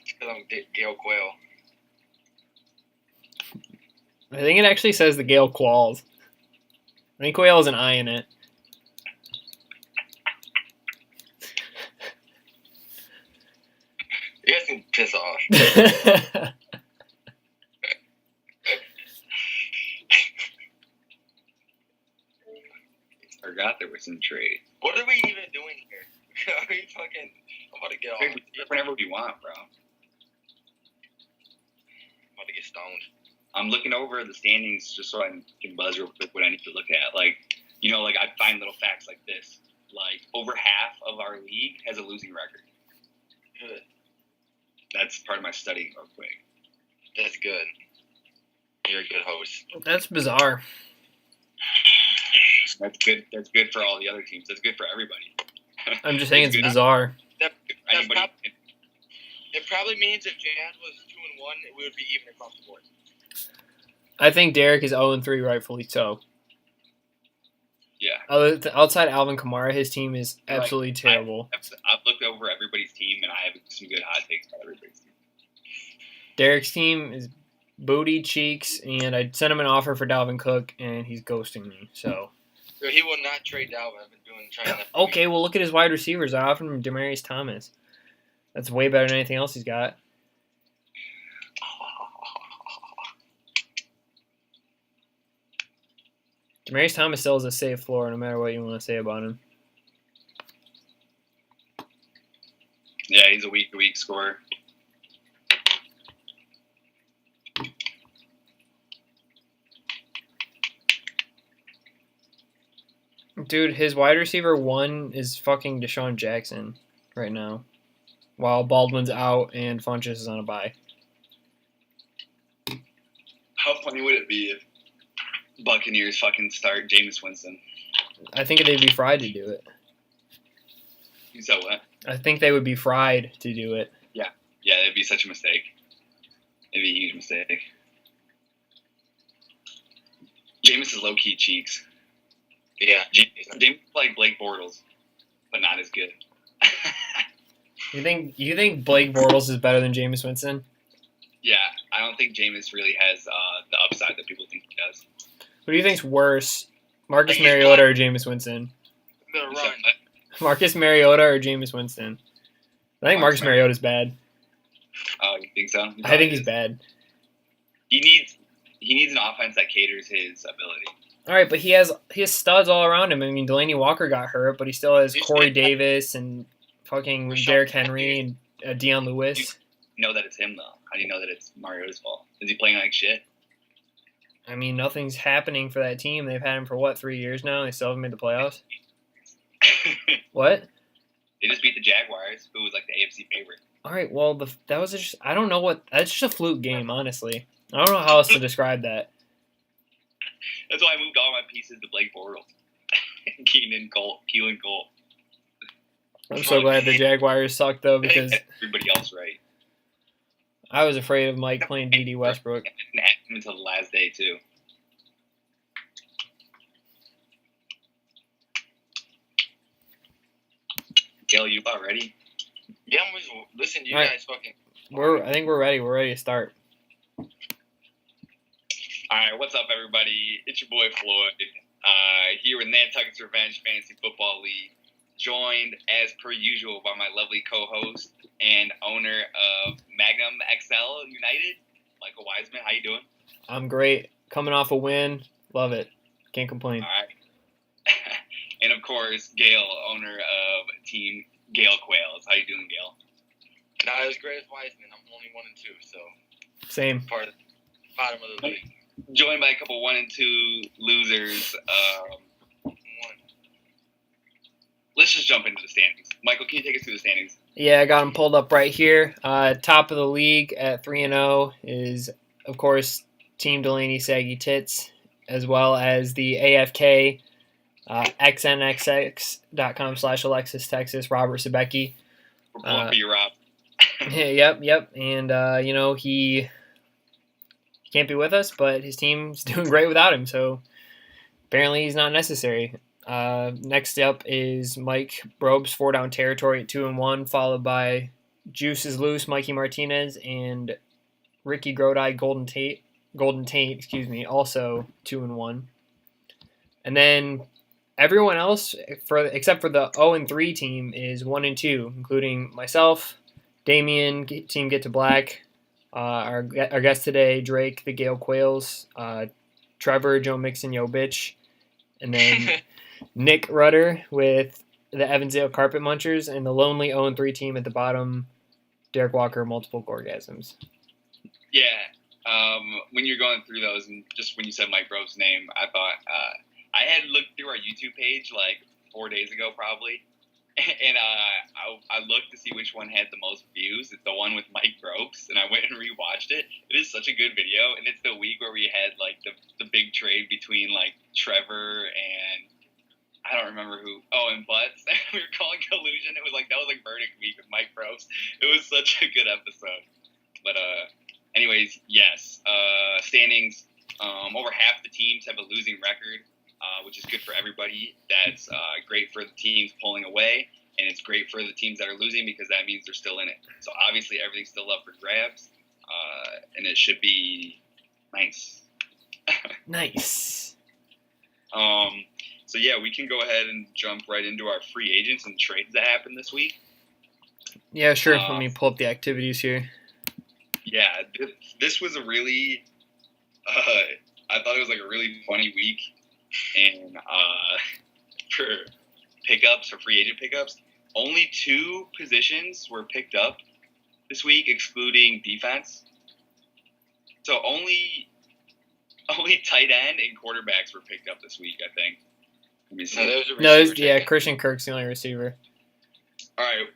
Because I'm Gale Quail. I think it actually says the Gale Qualls. I think Quail is an I in it. You guys can piss off. I forgot there was some trade. What are we even doing here? Are we fucking... I'm about to get off. We can do whatever we want, bro. I'm about to get stoned. I'm looking over the standings just so I can buzz real quick what I need to look at. Like, I find little facts like this. Like, over half of our league has a losing record. Good. That's part of my studying real quick. That's good. You're a good host. That's bizarre. That's good. That's good for all the other teams. That's good for everybody. I'm just saying it's bizarre. It probably means if Jad was 2-1, we would be even across the board. I think Derek is 0-3, rightfully so. Yeah. Outside Alvin Kamara, his team is absolutely terrible. I've looked over everybody's team, and I have some good hot takes about everybody's team. Derek's team is booty cheeks, and I sent him an offer for Dalvin Cook, and he's ghosting me. So he will not trade Dalvin. I've been trying to. Okay, well look at his wide receivers. I offered him Demaryius Thomas. That's way better than anything else he's got. Demaryius Thomas still has a safe floor, no matter what you want to say about him. Yeah, he's a week-to-week scorer. Dude, his wide receiver 1 is fucking Deshaun Jackson right now, while Baldwin's out and Funchess is on a bye. How funny would it be if Buccaneers fucking start Jameis Winston? I think they'd be fried to do it. You said what? I think they would be fried to do it. Yeah, it'd be such a mistake. It'd be a huge mistake. Jameis is low-key cheeks. Yeah. Jameis like Blake Bortles, but not as good. You think Blake Bortles is better than Jameis Winston? Yeah, I don't think Jameis really has the upside that people think he does. Who do you think's worse, Marcus Mariota or Jameis Winston? The run. Marcus Mariota or Jameis Winston? I think Marcus Mariota's bad. Oh, you think so? I think he's bad. He needs an offense that caters his ability. All right, but he has studs all around him. I mean, Delaney Walker got hurt, but he still has Corey Davis and fucking Derrick Henry and Deion Lewis. You know that it's him, though. How do you know that it's Mariota's fault? Is he playing like shit? I mean, nothing's happening for that team. They've had him for, 3 years now? They still haven't made the playoffs? What? They just beat the Jaguars, who was like the AFC favorite. All right, well, that was just – I don't know what – that's just a fluke game, honestly. I don't know how else to describe that. That's why I moved all my pieces to Blake Bortles. Keenan Cole, Keelan Cole. I'm so glad the Jaguars suck, though, because everybody else right. I was afraid of Mike playing D.D. Westbrook. Until the last day, too. Gail, you about ready? Yeah, listen to you guys fucking. I think we're ready. We're ready to start. All right, what's up, everybody? It's your boy Floyd here with Nantucket's Revenge Fantasy Football League, joined as per usual by my lovely co-host and owner of Magnum XL United, Michael Wiseman. How you doing? I'm great. Coming off a win. Love it. Can't complain. All right. And, of course, Gail, owner of Team Gale Quails. How you doing, Gail? Not as great as Wiseman. I'm only 1-2, so. Same. Part of the bottom of the league. Joined by a couple 1-2 losers. Let's just jump into the standings. Michael, can you take us through the standings? Yeah, I got them pulled up right here. Top of the league at 3-0 is, of course, Team Delaney Saggy Tits, as well as the AFK xnxx.com/Alexis Texas Robert Sebecki. We're pulling for you, Rob. Yep. And, he can't be with us, but his team's doing great without him, so apparently he's not necessary. Next up is Mike Brobes, 4 Down Territory at 2-1, followed by Juice is Loose, Mikey Martinez, and Ricky Grody, Golden Tate, also 2-1. And then everyone else, except for the 0-3 team, is 1-2, including myself, Damien, Team Get to Black, our guest today, Drake, the Gale Quails, Trevor, Joe Mixon, Yo Bitch, and then Nick Rudder with the Evansdale Carpet Munchers, and the lonely 0-3 team at the bottom, Derek Walker, Multiple Gorgasms. Yeah. When you're going through those, and just when you said Mike Grove's name, I thought I had looked through our YouTube page like 4 days ago, probably, and I looked to see which one had the most views. It's the one with Mike Groves, and I went and rewatched it. It is such a good video, and it's the week where we had like the big trade between like Trevor and I don't remember who. Oh, and Butts. We were calling collusion. It was like that was like verdict week with Mike Groves. It was such a good episode. But anyways, yes. Standings. Over half the teams have a losing record, which is good for everybody. That's great for the teams pulling away, and it's great for the teams that are losing because that means they're still in it. So obviously everything's still up for grabs, and it should be nice. Nice. So yeah, we can go ahead and jump right into our free agents and trades that happened this week. Yeah, sure. Let me pull up the activities here. Yeah, this was a really, I thought it was like a really funny week, and for pickups, for free agent pickups, only 2 positions were picked up this week, excluding defense. So only tight end and quarterbacks were picked up this week, I think. Let me see. Christian Kirk's the only receiver. All right.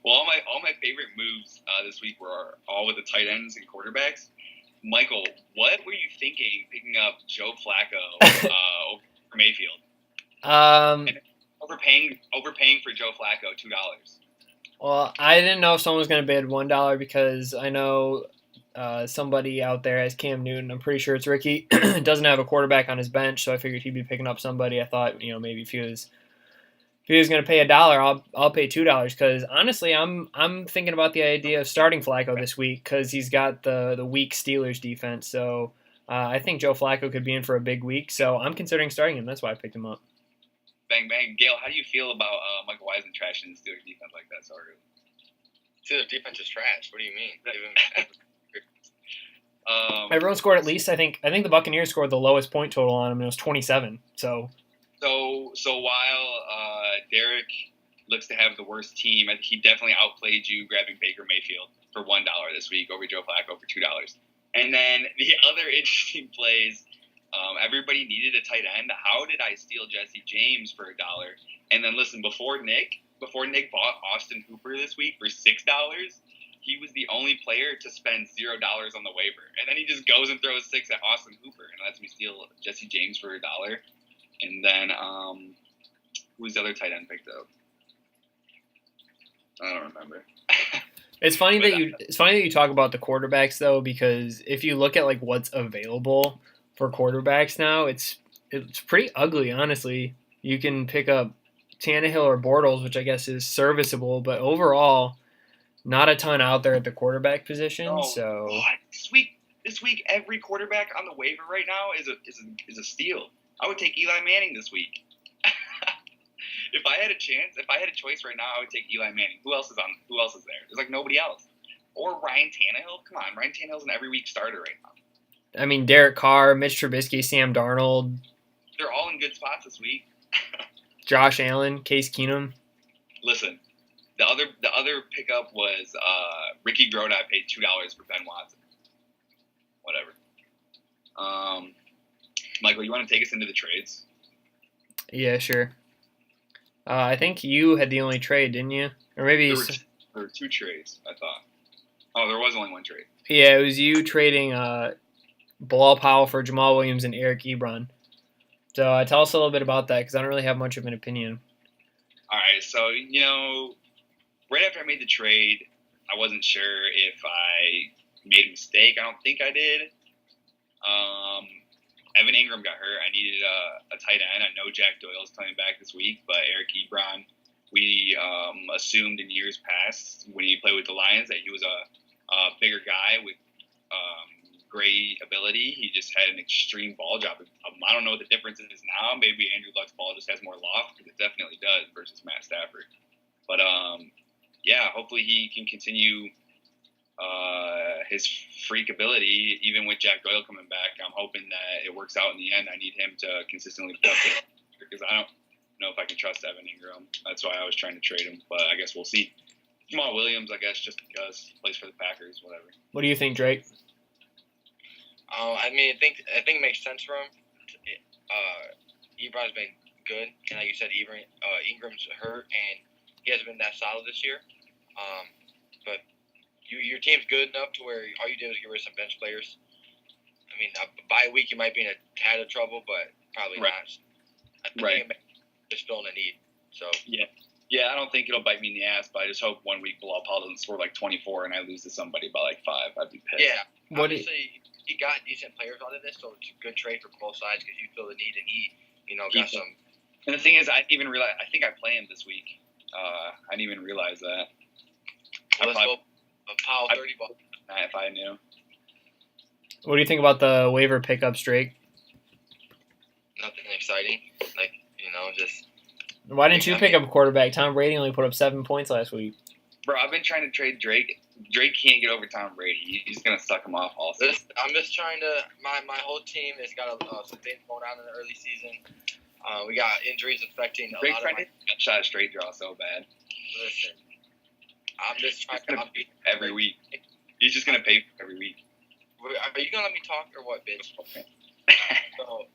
Well, all my favorite moves this week were all with the tight ends and quarterbacks. Michael, what were you thinking picking up Joe Flacco over Mayfield? And overpaying for Joe Flacco $2. Well, I didn't know if someone was going to bid $1 because I know somebody out there has Cam Newton. I'm pretty sure it's Ricky. Doesn't have a quarterback on his bench, so I figured he'd be picking up somebody. I thought, maybe if he was going to pay $1, I'll pay $2 because honestly, I'm thinking about the idea of starting Flacco this week because he's got the weak Steelers defense. So I think Joe Flacco could be in for a big week. So I'm considering starting him. That's why I picked him up. Bang bang, Gail. How do you feel about Michael Wiseman trashing the Steelers defense like that? Sorry. Steelers defense is trash. What do you mean? Everyone scored at least. I think the Buccaneers scored the lowest point total on him. And it was 27. So while Derek looks to have the worst team, I think he definitely outplayed you grabbing Baker Mayfield for $1 this week over Joe Flacco for $2. And then the other interesting plays, everybody needed a tight end. How did I steal Jesse James for $1? And then listen, before Nick bought Austin Hooper this week for $6, he was the only player to spend $0 on the waiver. And then he just goes and throws 6 at Austin Hooper and lets me steal Jesse James for $1. And then who's the other tight end picked up? I don't remember. It's funny that you talk about the quarterbacks though, because if you look at like what's available for quarterbacks now, it's pretty ugly, honestly. You can pick up Tannehill or Bortles, which I guess is serviceable, but overall, not a ton out there at the quarterback position. This week, every quarterback on the waiver right now is a steal. I would take Eli Manning this week. If I had a choice right now, I would take Eli Manning. Who else is there? There's like nobody else. Or Ryan Tannehill. Come on, Ryan Tannehill's an every week starter right now. I mean, Derek Carr, Mitch Trubisky, Sam Darnold. They're all in good spots this week. Josh Allen, Case Keenum. Listen, the other pickup was Ricky Grody paid $2 for Ben Watson. Whatever. Michael, you want to take us into the trades? Yeah, sure. I think you had the only trade, didn't you? Or maybe there were 2 trades, I thought. Oh, there was only 1 trade. Yeah, it was you trading Bilal Powell for Jamal Williams and Eric Ebron. So tell us a little bit about that because I don't really have much of an opinion. All right, so, right after I made the trade, I wasn't sure if I made a mistake. I don't think I did. Evan Ingram got hurt. I needed a tight end. I know Jack Doyle's coming back this week, but Eric Ebron we assumed in years past when he played with the Lions that he was a bigger guy with great ability. He just had an extreme ball drop. I don't know what the difference is now. Maybe Andrew Luck's ball just has more loft, because it definitely does versus Matt Stafford. But yeah, hopefully he can continue his freak ability, even with Jack Doyle coming back. I'm hoping that it works out in the end. I need him to consistently put up it, because I don't know if I can trust Evan Ingram. That's why I was trying to trade him, but I guess we'll see. Jamal Williams, I guess, just because he plays for the Packers, whatever. What do you think, Drake? I mean, I think it makes sense for him. Ebron's been good, and like you said, Ingram's hurt, and he hasn't been that solid this year. But your team's good enough to where all you do is get rid of some bench players. I mean, by week you might be in a tad of trouble, but probably Right. not. I think it's filling a need. So Yeah, I don't think it'll bite me in the ass, but I just hope one week Bilal Powell doesn't score like 24 and I lose to somebody by like 5. I'd be pissed. yeah, obviously he got decent players out of this, so it's a good trade for both sides because you feel the need, and he got some. And the thing is, I didn't even realize. I think I play him this week. I didn't even realize that. Let's go Powell 30 bucks. If I knew. What do you think about the waiver pickups, Drake? Nothing exciting, just. Why didn't you pick up a quarterback? Tom Brady only put up 7 points last week. Bro, I've been trying to trade Drake. Drake can't get over Tom Brady. He's gonna suck him off also. I'm just trying to. My whole team has got some things going on in the early season. We got injuries affecting a Drake's lot of trying to shot straight draw so bad. Listen, I'm just trying to. Every week. He's just gonna pay for every week. Are you gonna let me talk or what, bitch? Okay. So,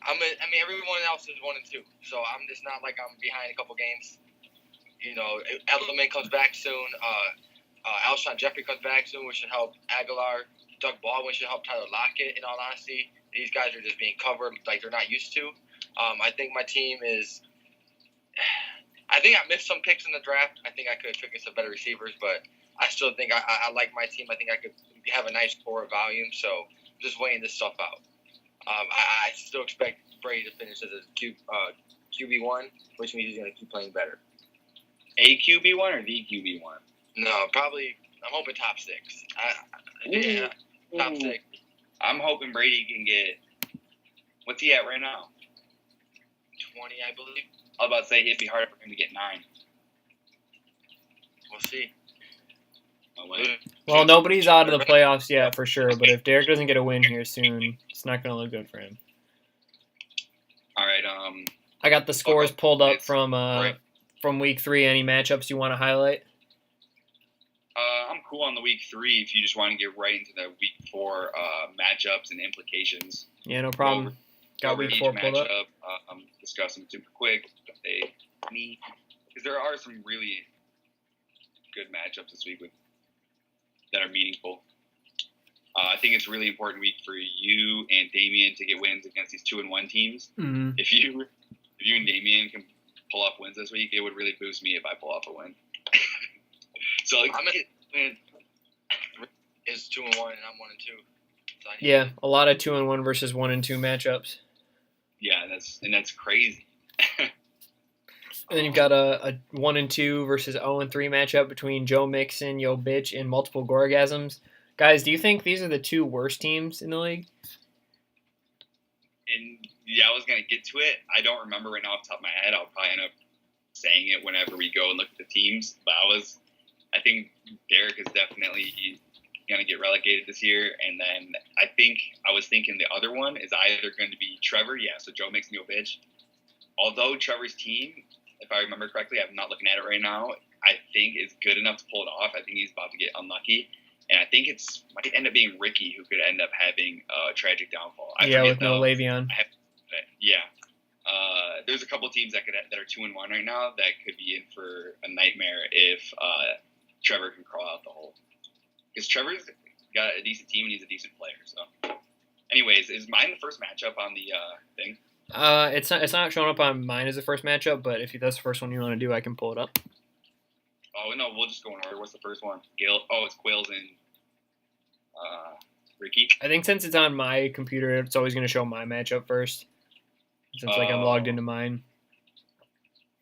everyone else is 1-2, so I'm just not like I'm behind a couple games. Edelman comes back soon. Alshon Jeffrey comes back soon, which should help Aguilar. Doug Baldwin should help Tyler Lockett. In all honesty, these guys are just being covered like they're not used to. I think my team is. I think I missed some picks in the draft. I think I could have taken some better receivers, but I still think I like my team. I think I could have a nice core of volume. So I'm just weighing this stuff out. I still expect Brady to finish as a QB1, which means he's going to keep playing better. A QB1 or the QB1? No, probably. I'm hoping top 6. Top 6. I'm hoping Brady can get. What's he at right now? 20, I believe. I was about to say it'd be hard for him to get 9. We'll see. Well, nobody's out of the playoffs yet for sure, but if Derek doesn't get a win here soon, it's not going to look good for him. All right. I got the scores pulled up from week 3. Any matchups you want to highlight? I'm cool on the week 3 if you just want to get right into the week 4 matchups and implications. Yeah, no problem. Got week 4 pulled up. Discuss them super quick. Because there are some really good matchups this week that are meaningful. I think it's a really important week for you and Damien to get wins against these 2-1 teams. Mm-hmm. If you and Damien can pull off wins this week, it would really boost me if I pull off a win. So it's 2-1 and I'm 1-2. So yeah, a lot of 2-1 versus 1-2 matchups. Yeah, that's crazy. And then you've got a 1-2 versus 0-3 matchup between Joe Mixon, Yo Bitch, and multiple Gorgasms. Guys, do you think these are the 2 worst teams in the league? And yeah, I was gonna get to it. I don't remember right now off the top of my head. I'll probably end up saying it whenever we go and look at the teams. But I think Derek is definitely gonna get relegated this year. And then I was thinking the other one is either going to be Trevor. Yeah, so Joe Mixon, Yo Bitch. Although Trevor's team, if I remember correctly, I'm not looking at it right now, I think is good enough to pull it off. I think he's about to get unlucky. And I think might end up being Ricky who could end up having a tragic downfall. With no Le'Veon. Yeah. There's a couple teams that are 2-1 right now that could be in for a nightmare if Trevor can crawl out the hole. Because Trevor's got a decent team and he's a decent player. So, anyways, is mine the first matchup on the thing? It's not showing up on mine as the first matchup, but if that's the first one you want to do, I can pull it up. Oh no, we'll just go in order. What's the first one? Gil. Oh, it's Quails and Ricky. I think since it's on my computer, it's always going to show my matchup first. Since I'm logged into mine.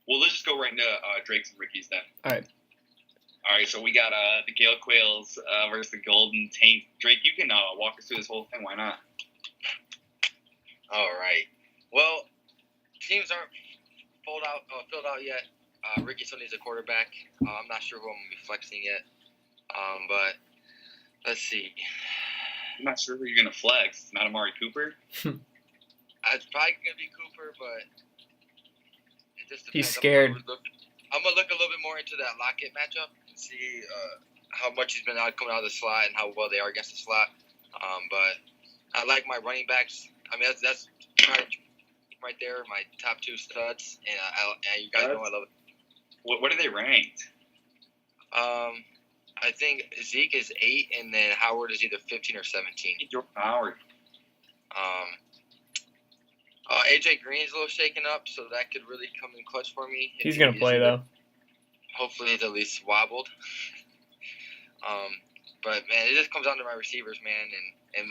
Well, let's just go right into Drake's and Ricky's then. All right. All right, so we got the Gale Quails versus the Golden Taint. Drake, you can walk us through this whole thing. Why not? All right. Well, teams aren't filled out yet. Ricky still needs a quarterback. I'm not sure who I'm going to be flexing yet. But let's see. I'm not sure who you're going to flex. It's not Amari Cooper? It's probably going to be Cooper, but it just depends. He's scared. I'm going to look a little bit more into that Lockett matchup and see how much he's been coming out of the slot and how well they are against the slot. But I like my running backs. I mean, that's right there, my top two studs. And you guys know I love it. What are they ranked? I think Zeke is 8, and then Howard is either 15 or 17. Howard. AJ Green's a little shaken up, so that could really come in clutch for me. He's going to play, though. Hopefully he's at least wobbled. But, man, it just comes down to my receivers, man, and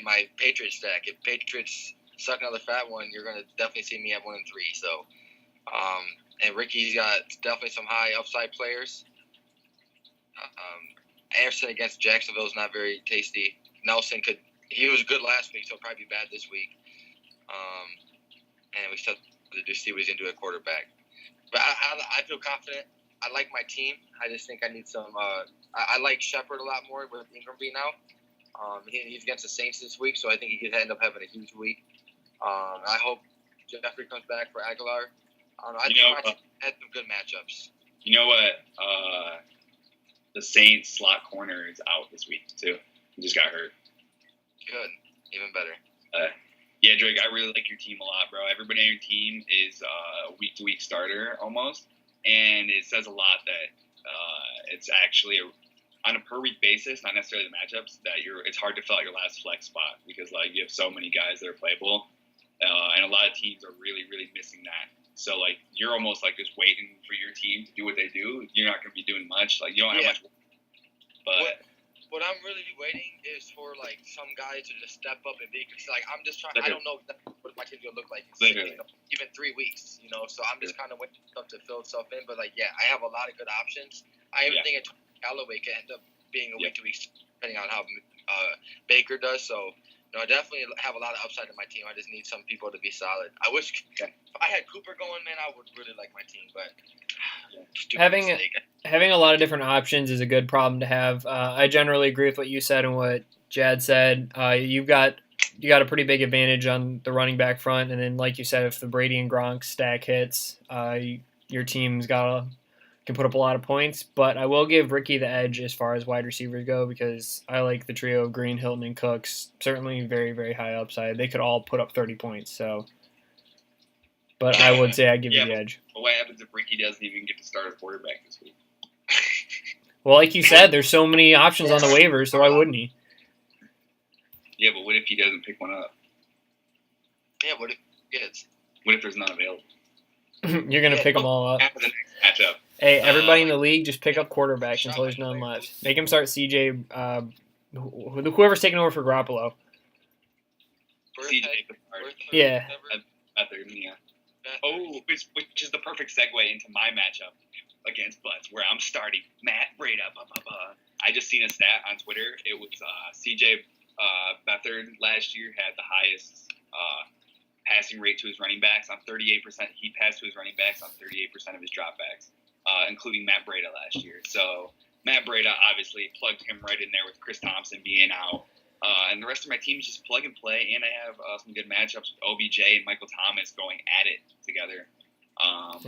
my Patriots stack. If Patriots suck another fat one, you're going to definitely see me at 1-3. So, and Ricky's got definitely some high upside players. Anderson against Jacksonville is not very tasty. Nelson he was good last week, so he'll probably be bad this week. And we still have to see what he's going to do at quarterback. But I feel confident. I like my team. I just think I need some. I like Shepard a lot more with Ingram being out. He's against the Saints this week, so I think he could end up having a huge week. I hope Jeffrey comes back for Aguilar. I think my team had some good matchups. You know what? The Saints slot corner is out this week too. He just got hurt. Good, even better. Yeah, Drake, I really like your team a lot, bro. Everybody on your team is a week-to-week starter almost, and it says a lot that it's actually on a per-week basis, not necessarily the matchups, that it's hard to fill out your last flex spot because like you have so many guys that are playable, and a lot of teams are really, really missing that. So like you're almost like just waiting for your team to do what they do. You're not going to be doing much. Like you don't have much. But what I'm really waiting is for like some guys to just step up and be. Cause like I'm just trying. I don't know what my team's gonna look like in even 3 weeks. You know, so I'm just kind of waiting for stuff to fill itself in. But like, yeah, I have a lot of good options. I even think Callaway can end up being a week to week depending on how Baker does. So. No, I definitely have a lot of upside in my team. I just need some people to be solid. I wish if I had Cooper going, man, I would really like my team. But having a lot of different options is a good problem to have. I generally agree with what you said and what Jad said. You got a pretty big advantage on the running back front, and then like you said, if the Brady and Gronk stack hits, your team's can put up a lot of points, but I will give Ricky the edge as far as wide receivers go because I like the trio of Green, Hilton, and Cooks. Certainly very, very high upside. They could all put up 30 points. But I would say I give you the edge. But what happens if Ricky doesn't even get to start a quarterback this week? Well, like you said, there's so many options on the waivers, so why wouldn't he? Yeah, but what if he doesn't pick one up? Yeah, what if he gets? What if there's none available? You're going to pick them all up. After the next matchup. Hey, everybody in the league, just pick up quarterbacks until there's none left. Make him start CJ, whoever's taking over for Garoppolo. CJ. Yeah. Oh, which is the perfect segue into my matchup against Butts, where I'm starting Matt Breida. I just seen a stat on Twitter. It was CJ Beathard last year had the highest passing rate to his running backs on 38%. He passed to his running backs on 38% of his dropbacks, including Matt Breida last year. So Matt Breida obviously plugged him right in there with Chris Thompson being out. And the rest of my team is just plug and play, and I have some good matchups with OBJ and Michael Thomas going at it together.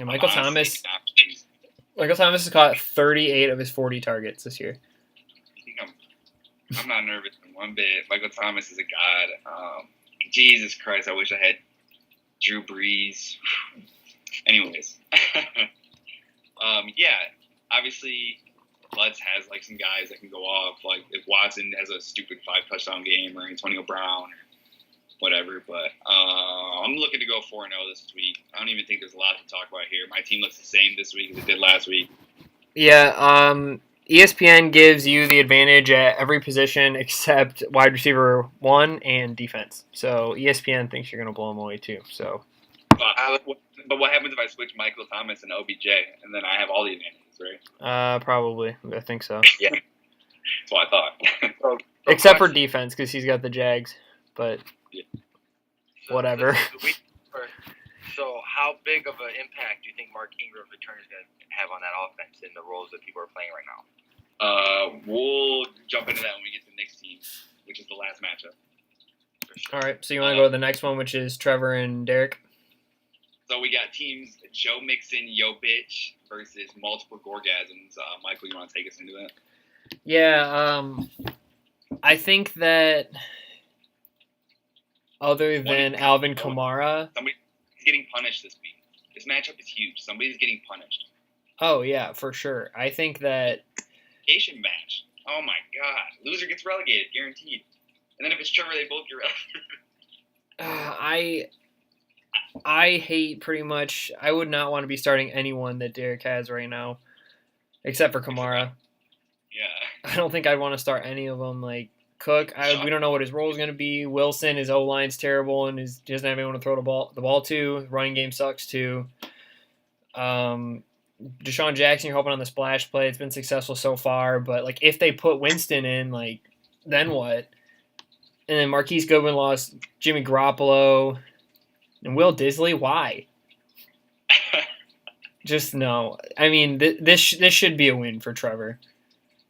Michael Thomas has caught 38 of his 40 targets this year. I'm not nervous one bit. Michael Thomas is a god. Jesus Christ, I wish I had Drew Brees. Anyways. Yeah, obviously Butts has like some guys that can go off. Like if Watson has a stupid 5-touchdown game or Antonio Brown or whatever. But I'm looking to go 4-0 this week. I don't even think there's a lot to talk about here. My team looks the same this week as it did last week. Yeah, ESPN gives you the advantage at every position except wide receiver 1 and defense. So ESPN thinks you're going to blow them away too. So But what happens if I switch Michael Thomas and OBJ, and then I have all the advantages, right? Probably. I think so. Yeah. That's what I thought. So Except for question- defense, because he's got the Jags. But so whatever. this is the week first. So how big of an impact do you think Mark Ingram's return is going to have on that offense in the roles that people are playing right now? We'll jump into that when we get to the next team, which is the last matchup. For sure. All right, so you want to go to the next one, which is Trevor and Derek? So we got teams Joe Mixon, Yo Bitch versus multiple Gorgasms. Michael, you want to take us into that? Yeah, I think that other than Alvin Kamara, Somebody's getting punished this week. This matchup is huge. Somebody's getting punished. oh yeah, for sure. I think that Asian match. Oh my god. Loser gets relegated, guaranteed. And then if it's Trevor, they both get relegated. I hate pretty much. I would not want to be starting anyone that Derek has right now, except for Kamara. Yeah. I don't think I'd want to start any of them. Like Cook, we don't know what his role is going to be. Wilson, his O line's terrible and he doesn't have anyone to throw the ball to. Running game sucks too. Deshaun Jackson, you're hoping on the splash play. It's been successful so far, but like if they put Winston in, like then what? And then Marquise Goodwin lost Jimmy Garoppolo and Will Disley. Why? Just no. I mean, this should be a win for Trevor.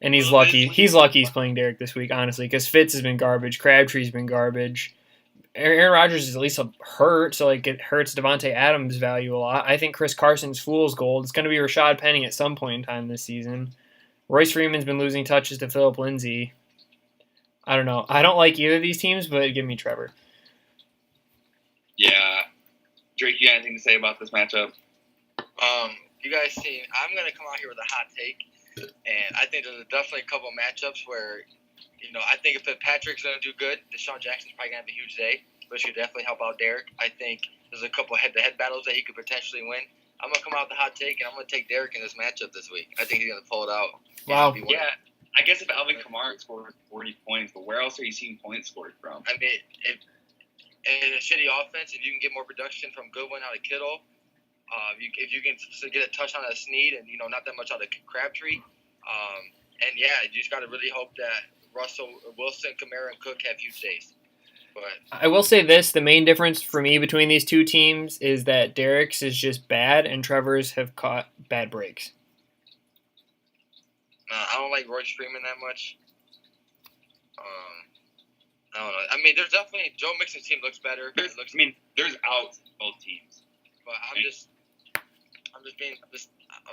And he's lucky. He's lucky he's playing Derek this week, honestly, because Fitz has been garbage. Crabtree's been garbage. Aaron Rodgers is at least hurt, so like it hurts Devontae Adams' value a lot. I think Chris Carson's fool's gold. It's going to be Rashad Penny at some point in time this season. Royce Freeman's been losing touches to Phillip Lindsay. I don't know. I don't like either of these teams, but give me Trevor. Yeah. Drake, you got anything to say about this matchup? You guys see, I'm going to come out here with a hot take, and I think there's definitely a couple of matchups where, I think if Patrick's going to do good, Deshaun Jackson's probably going to have a huge day, which could definitely help out Derek. I think there's a couple head-to-head battles that he could potentially win. I'm going to come out with a hot take, and I'm going to take Derek in this matchup this week. I think he's going to pull it out. Wow. Yeah. I guess if Alvin Kamara scored 40 points, but where else are you seeing points scored from? I mean, in a shitty offense, if you can get more production from Goodwin out of Kittle, if you can get a touchdown out of Snead and, not that much out of Crabtree, and yeah, you just got to really hope that Russell, Wilson, Kamara, and Cook have huge days. But I will say this, the main difference for me between these two teams is that Derek's is just bad and Trevor's have caught bad breaks. I don't like Royce Freeman that much. I don't know. I mean, there's definitely Joe Mixon's team looks better. There's outs both teams. But I'm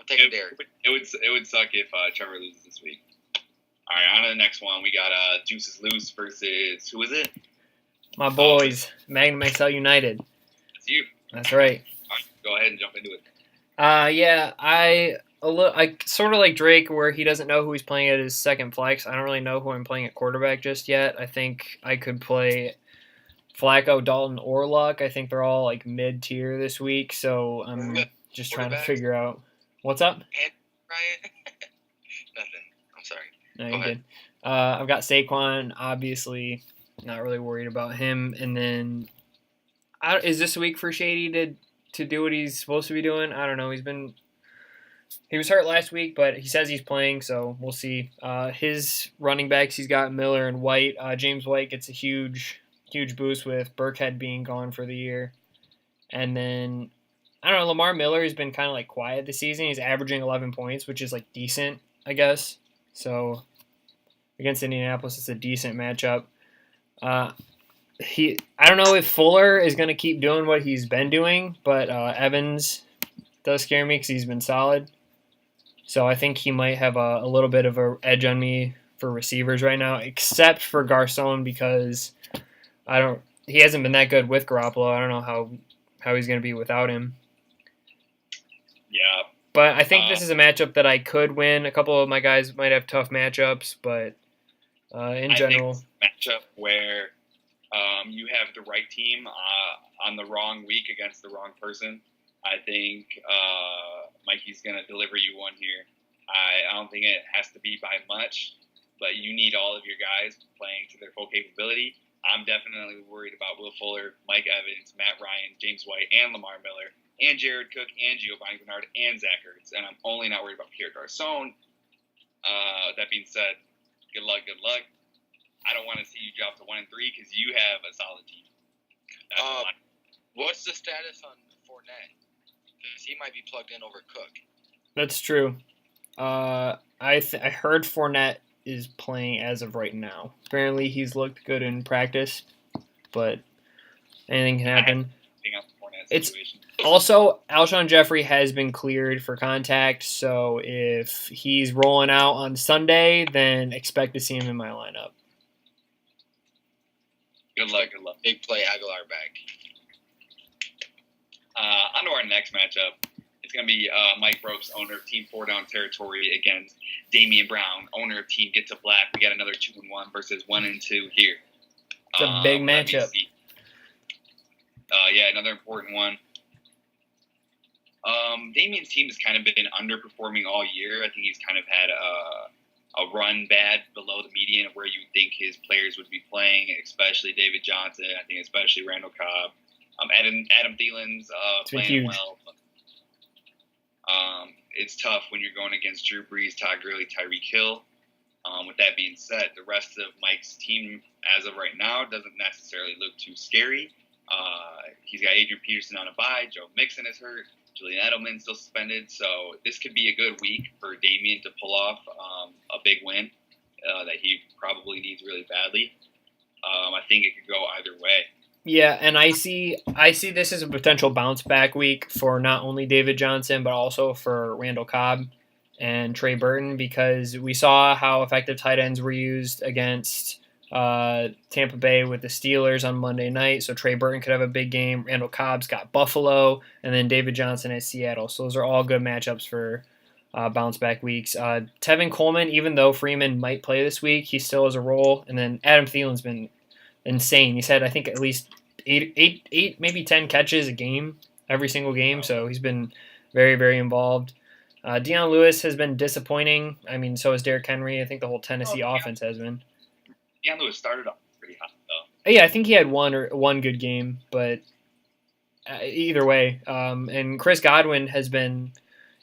taking Derek. It would suck if Trevor loses this week. All right, on to the next one. We got Deuces Loose versus who is it? My boys, Magnum XL United. It's you. That's right. All right, go ahead and jump into it. Yeah, I sort of like Drake, where he doesn't know who he's playing at his second flex. I don't really know who I'm playing at quarterback just yet. I think I could play Flacco, Dalton, or Luck. I think they're all like mid-tier this week, so I'm just trying to figure out what's up. And Ryan? Nothing. I'm sorry. No, you're good. I've got Saquon, obviously. Not really worried about him. And then, is this a week for Shady to do what he's supposed to be doing? I don't know. He was hurt last week, but he says he's playing, so we'll see. His running backs, he's got Miller and White. James White gets a huge boost with Burkhead being gone for the year. And then, I don't know, Lamar Miller has been kind of like quiet this season. He's averaging 11 points, which is like decent, I guess. So against Indianapolis, it's a decent matchup. I don't know if Fuller is going to keep doing what he's been doing, but Evans does scare me because he's been solid. So I think he might have a little bit of an edge on me for receivers right now, except for Garcon because he hasn't been that good with Garoppolo. I don't know how he's going to be without him. Yeah. But I think this is a matchup that I could win. A couple of my guys might have tough matchups, but in general, I think it's a matchup where you have the right team on the wrong week against the wrong person. I think Mikey's going to deliver you one here. I don't think it has to be by much, but you need all of your guys playing to their full capability. I'm definitely worried about Will Fuller, Mike Evans, Matt Ryan, James White, and Lamar Miller, and Jared Cook, and Giovanni Bernard, and Zach Ertz. And I'm only not worried about Pierre Garçon. That being said, good luck. I don't want to see you drop to 1-3 because you have a solid team. What's the status on Fournette? Because he might be plugged in over Cook. That's true. I heard Fournette is playing as of right now. Apparently, he's looked good in practice, but anything can happen. It's also Alshon Jeffrey has been cleared for contact, so if he's rolling out on Sunday, then expect to see him in my lineup. Good luck. Big play, Aguilar back. On to our next matchup. It's going to be Mike Ropes, owner of Team 4 Down Territory, against Damian Brown, owner of Team Get to Black. We got another 2-1 versus 1-2 here. It's a big matchup. Another important one. Damian's team has kind of been underperforming all year. I think he's kind of had a run bad below the median of where you would think his players would be playing, especially David Johnson. I think especially Randall Cobb. Adam Thielen's playing huge. well. It's tough when you're going against Drew Brees, Todd Gurley, Tyreek Hill. With that being said, the rest of Mike's team as of right now doesn't necessarily look too scary. He's got Adrian Peterson on a bye. Joe Mixon is hurt. Julian Edelman's still suspended. So this could be a good week for Damian to pull off a big win that he probably needs really badly. I think it could go either way. Yeah, and I see this as a potential bounce back week for not only David Johnson but also for Randall Cobb and Trey Burton, because we saw how effective tight ends were used against Tampa Bay with the Steelers on Monday night. So Trey Burton could have a big game. Randall Cobb's got Buffalo, and then David Johnson at Seattle. So those are all good matchups for bounce back weeks. Tevin Coleman, even though Freeman might play this week, he still has a role. And then Adam Thielen's been insane. He's had, I think, at least eight, maybe 10 catches a game, every single game. So he's been very, very involved. Deion Lewis has been disappointing. I mean, so has Derrick Henry. I think the whole Tennessee offense has been. Deion Lewis started off pretty hot, though. Yeah, I think he had one good game, but either way. And Chris Godwin has been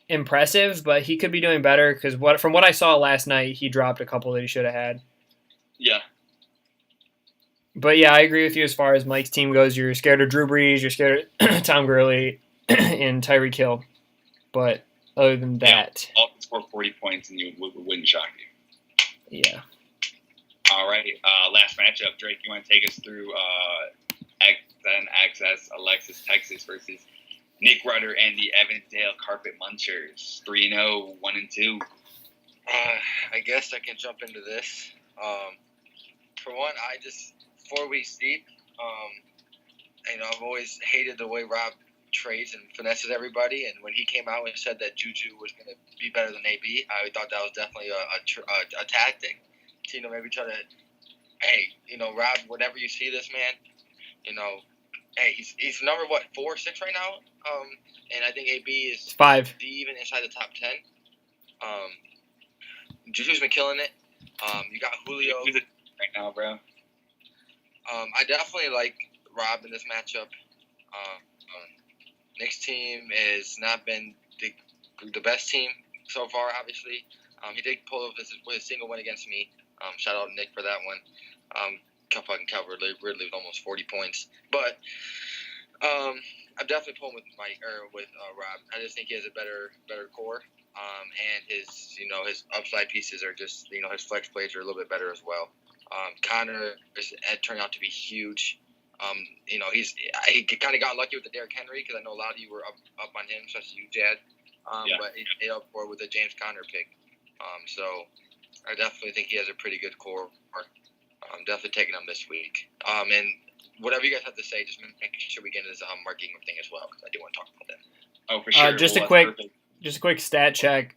impressive, but he could be doing better because from what I saw last night, he dropped a couple that he should have had. Yeah. But yeah, I agree with you as far as Mike's team goes. You're scared of Drew Brees, you're scared of Tom Gurley, and Tyreek Hill. But other than that, all can score 40 points and you wouldn't shock you. Yeah. All right. Last matchup, Drake. You want to take us through XS Alexis Texas versus Nick Rudder and the Evansdale Carpet Munchers. 3-0, 1-2. I guess I can jump into this. For one, 4 weeks deep. I've always hated the way Rob trades and finesses everybody. And when he came out and said that Juju was going to be better than AB, I thought that was definitely a tactic to maybe try to, Rob, whenever you see this man, he's number 4 or 6 right now. And I think AB is 5, even inside the top 10. Juju's been killing it. You got Julio right now, bro. I definitely like Rob in this matchup. Nick's team has not been the best team so far, obviously. He did pull up with a single win against me. Shout out to Nick for that one. Fucking covered Ridley with almost 40 points. But I'm definitely pulling with Rob. I just think he has a better core. And his upside pieces are just, his flex plays are a little bit better as well. Connor turned out to be huge. He kind of got lucky with the Derrick Henry because I know a lot of you were up on him, especially you, Jad. But he made up for it with the James Conner pick. So I definitely think he has a pretty good core. I'm definitely taking him this week. And whatever you guys have to say, just make sure we get into this Mark Ingram thing as well because I do want to talk about that. Oh, for sure. Just a quick stat check.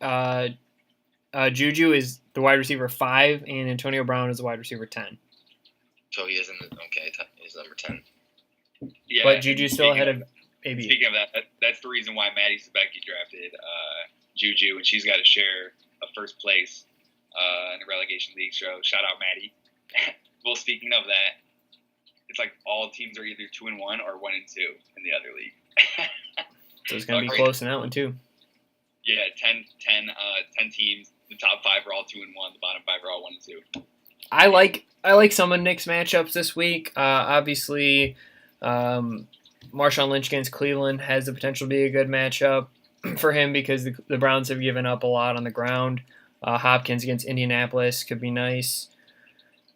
Juju is the wide receiver 5, and Antonio Brown is the wide receiver 10. So he is he's number 10. Yeah, but Juju's still ahead of AB. Speaking of that's the reason why Maddie Sabecki drafted Juju, and she's got to share a first place in the relegation league. So shout out Maddie. Well, speaking of that, it's like all teams are either 2-1 or 1-2 in the other league. So it's going to be close in that one, too. Yeah, 10 teams. The top 5 are all 2-1. The bottom 5 are all 1-2. I like some of Nick's matchups this week. Obviously, Marshawn Lynch against Cleveland has the potential to be a good matchup for him because the Browns have given up a lot on the ground. Hopkins against Indianapolis could be nice.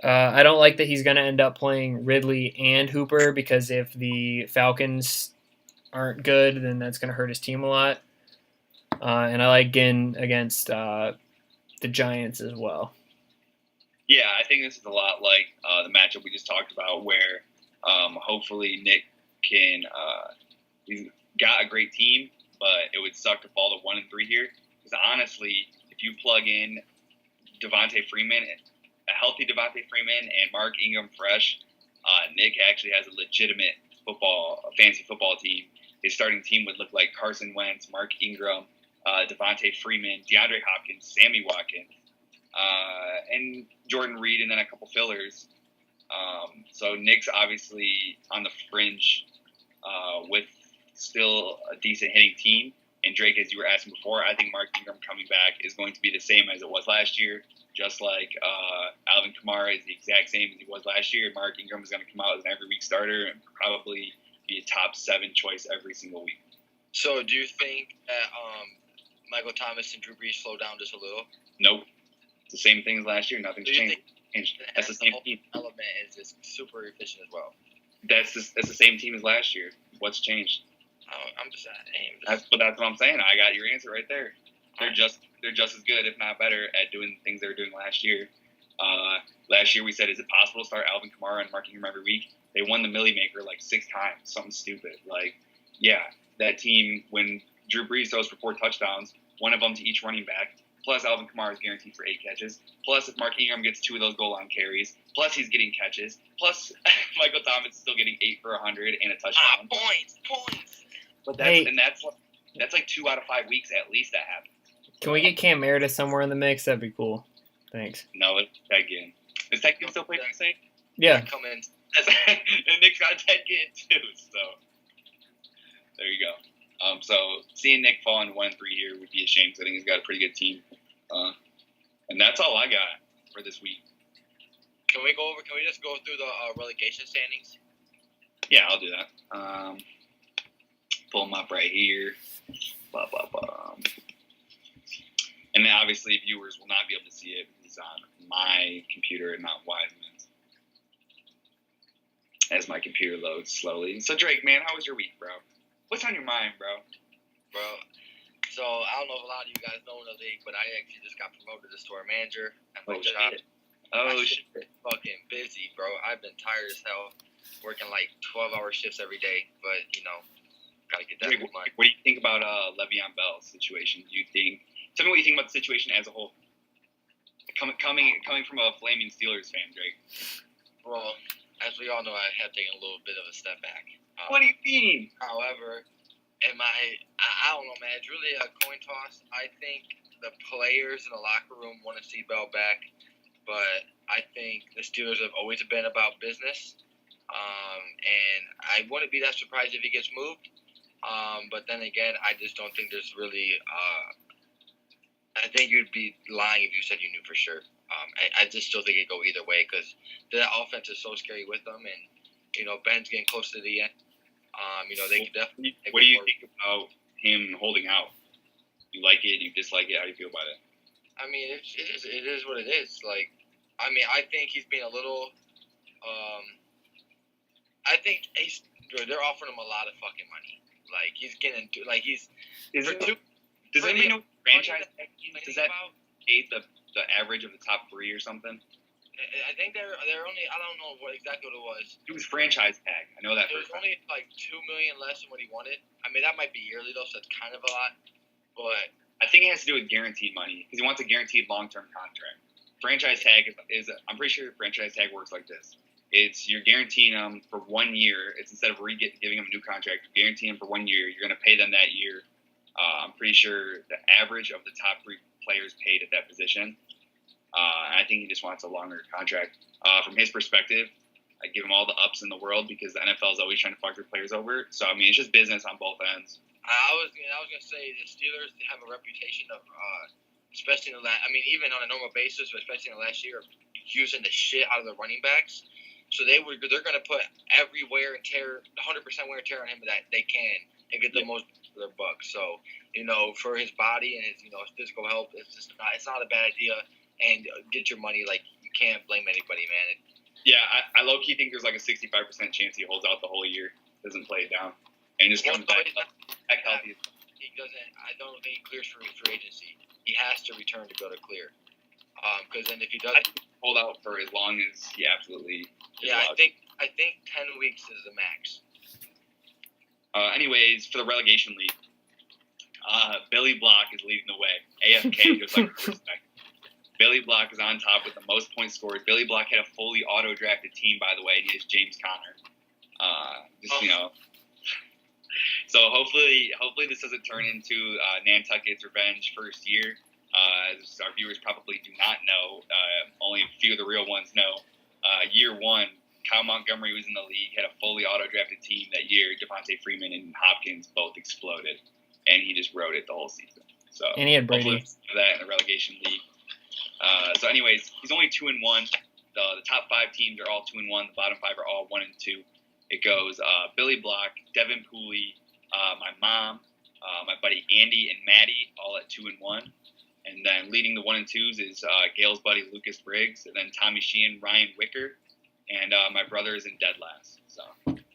I don't like that he's going to end up playing Ridley and Hooper because if the Falcons aren't good, then that's going to hurt his team a lot. And I like Ginn against the Giants as well. Yeah, I think this is a lot like the matchup we just talked about where hopefully Nick can he's got a great team, but it would suck to fall to 1-3 here. Because honestly, if you plug in Devontae Freeman, a healthy Devontae Freeman, and Mark Ingram fresh, Nick actually has a legitimate fantasy football team. His starting team would look like Carson Wentz, Mark Ingram, Devontae Freeman, DeAndre Hopkins, Sammy Watkins, and Jordan Reed, and then a couple fillers. So Nick's obviously on the fringe with still a decent hitting team. And Drake, as you were asking before, I think Mark Ingram coming back is going to be the same as it was last year. Just like Alvin Kamara is the exact same as he was last year. Mark Ingram is going to come out as an every week starter and probably be a top 7 choice every single week. So do you think that Michael Thomas and Drew Brees slow down just a little? Nope. It's the same thing as last year. Nothing's changed. That's the same team. Element is just super efficient as well. That's the same team as last year. What's changed? I'm just saying. That's what I'm saying. I got your answer right there. They're just as good, if not better, at doing the things they were doing last year. Last year we said, is it possible to start Alvin Kamara and Mark Ingram every week? They won the Millie Maker like 6 times, something stupid. Like, yeah, that team, when Drew Brees throws for 4 touchdowns, 1 of them to each running back, plus Alvin Kamara is guaranteed for 8 catches, plus if Mark Ingram gets 2 of those goal line carries, plus he's getting catches, plus Michael Thomas is still getting 8 for 100 and a touchdown. Points. But that's like 2 out of 5 weeks at least that happens. Can we get Cam Meredith somewhere in the mix? That'd be cool. Thanks. No, it's Ted Ginn. Is Ted Ginn still playing the same? Yeah. Come in. And Nick's got Ted Ginn too, so there you go. So seeing Nick fall in 1-3 here would be a shame because I think he's got a pretty good team. And that's all I got for this week. Can we just go through the relegation standings? Yeah, I'll do that. Pull them up right here. Blah, blah, blah. And then obviously viewers will not be able to see it because it's on my computer and not Wiseman's. As my computer loads slowly. So Drake, man, how was your week, bro? What's on your mind, bro? So I don't know if a lot of you guys know in the league, but I actually just got promoted to store manager at my job. Shit. Oh, shit. Fucking busy, bro. I've been tired as hell, working like 12-hour shifts every day, but gotta get that money. What do you think about Le'Veon Bell's situation? Tell me what you think about the situation as a whole. Coming from a flaming Steelers fan, Drake. Well, as we all know, I have taken a little bit of a step back. What do you mean? However, I don't know, man. It's really a coin toss. I think the players in the locker room want to see Bell back, but I think the Steelers have always been about business. And I wouldn't be that surprised if he gets moved. But then again, I just don't think there's really. I think you'd be lying if you said you knew for sure. I just still think it'd go either way because that offense is so scary with them, and Ben's getting close to the end. They could definitely. What do you think about him holding out? You like it? You dislike it? How do you feel about it? I mean, it is what it is. Like, I think he's being a little. I think they're offering him a lot of fucking money. Like he's getting he's. Does anybody know franchise tag? Does that pay the average of the top 3 or something? I think they're only. I don't know exactly what it was. It was franchise tag. I know that. It was only like $2 million less than what he wanted. I mean, that might be yearly though, so that's kind of a lot. But I think it has to do with guaranteed money because he wants a guaranteed long-term contract. Franchise tag is I'm pretty sure franchise tag works like this. It's you're guaranteeing them for 1 year. It's instead of giving them a new contract, you're guaranteeing them for 1 year. You're going to pay them that year. I'm pretty sure the average of the top 3 players paid at that position. And I think he just wants a longer contract. From his perspective, I give them all the ups in the world because the NFL is always trying to fuck their players over. So I mean, it's just business on both ends. I was gonna say the Steelers have a reputation of, especially in the last. I mean, even on a normal basis, but especially in the last year, using the shit out of the running backs. So they're gonna put every wear and tear, 100% wear and tear on him that they can, and get the most for their buck. So for his body and his his physical health, it's not a bad idea. And get your money. Like, you can't blame anybody, man. Yeah, I low key think there's like a 65% chance he holds out the whole year, doesn't play it down, and just comes back healthy. He doesn't. I don't think he clears for free agency. He has to return to go to clear. Because then if he doesn't hold out for as long as he absolutely. Yeah, I think 10 weeks is the max. Anyways, for the relegation league, Billy Block is leading the way. AFK just like respect. Billy Block is on top with the most points scored. Billy Block had a fully auto-drafted team, by the way, and he has James Conner. So hopefully this doesn't turn into Nantucket's revenge first year. As our viewers probably do not know, only a few of the real ones know. Year one, Kyle Montgomery was in the league, had a fully auto-drafted team that year. Devontae Freeman and Hopkins both exploded, and he just rode it the whole season. So and he had Brady. Hopefully that in the relegation league. So anyways, he's only 2-1. The top 5 teams are all 2-1. The bottom 5 are all 1-2. It goes Billy Block, Devin Pooley, my mom, my buddy Andy and Maddie, all at 2-1. And then leading the 1 and 2s is Gail's buddy Lucas Briggs, and then Tommy Sheehan, Ryan Wicker, and my brother is in dead last. So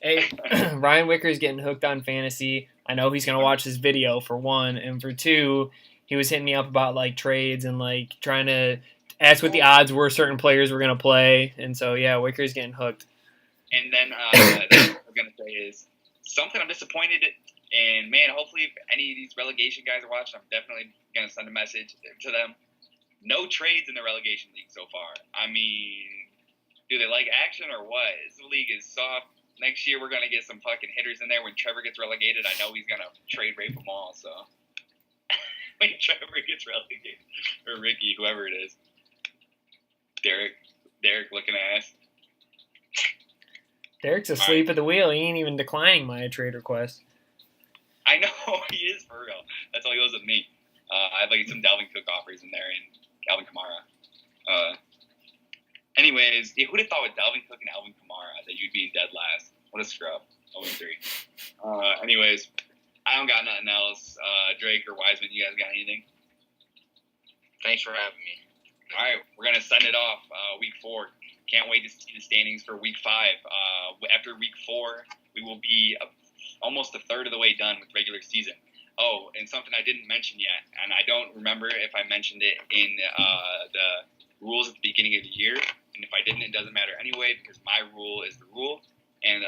hey, Ryan Wicker's getting hooked on fantasy. I know he's gonna watch this video for one, and for two, he was hitting me up about like trades and like trying to ask what the odds were certain players were gonna play. And so yeah, Wicker's getting hooked. And then what I'm gonna say is something I'm disappointed in. And man, hopefully if any of these relegation guys are watching, I'm definitely gonna send a message to them. No trades in the relegation league so far. I mean, do they like action or what? This league is soft. Next year we're gonna get some fucking hitters in there. When Trevor gets relegated, I know he's gonna trade rape them all. So when Trevor gets relegated, or Ricky, whoever it is, Derek looking ass. Derek's asleep at the wheel. He ain't even declining my trade request. I know, he is for real. That's all he goes with me. I have like some Dalvin Cook offers in there and Alvin Kamara. Anyways, who'd have thought with Dalvin Cook and Alvin Kamara that you'd be in dead last? What a scrub. 0-3. Anyways, I don't got nothing else. Drake or Wiseman, you guys got anything? Thanks for having me. All right, we're going to send it off week 4. Can't wait to see the standings for week 5. After week 4, we will be almost a third of the way done with regular season. Oh, and something I didn't mention yet, and I don't remember if I mentioned it in the rules at the beginning of the year, and if I didn't, it doesn't matter anyway, because my rule is the rule, and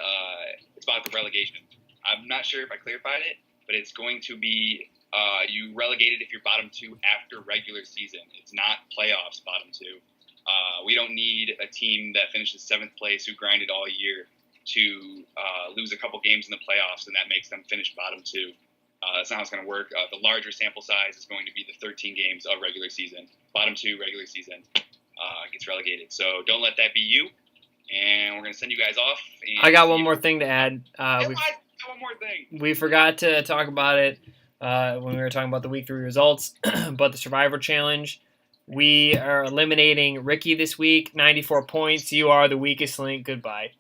it's about the relegation. I'm not sure if I clarified it, but it's going to be you relegated if you're bottom 2 after regular season. It's not playoffs bottom 2. We don't need a team that finishes 7th place who grinded all year to lose a couple games in the playoffs, and that makes them finish bottom 2. That's not how it's going to work. The larger sample size is going to be the 13 games of regular season. Bottom 2 regular season gets relegated. So don't let that be you. And we're going to send you guys off. And I got one more thing to add. one more thing. We forgot to talk about it when we were talking about the Week 3 results, but the Survivor Challenge. We are eliminating Ricky this week, 94 points. You are the weakest link. Goodbye.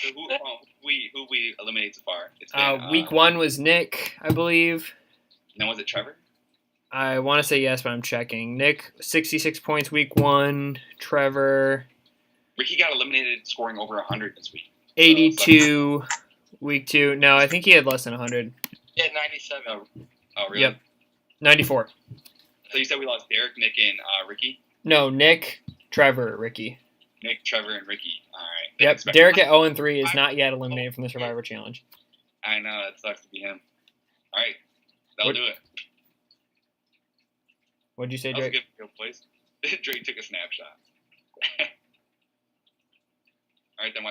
So who we eliminated so far? It's been, week 1 was Nick, I believe. Then was it Trevor? I want to say yes, but I'm checking. Nick, 66 points week 1. Trevor. Ricky got eliminated scoring over 100 this week. 82 week 2. No, I think he had less than 100. Yeah, 97. Oh, really? Yep. 94. So you said we lost Derek, Nick, and Ricky? No, Nick, Trevor, Ricky. Nick, Trevor, and Ricky. All right. Yep. Derek at 0-3 is not yet eliminated from the Survivor Challenge. I know. That sucks to be him. All right. That'll do it. What'd you say, That was Drake? a good place. Drake took a snapshot. All right, then.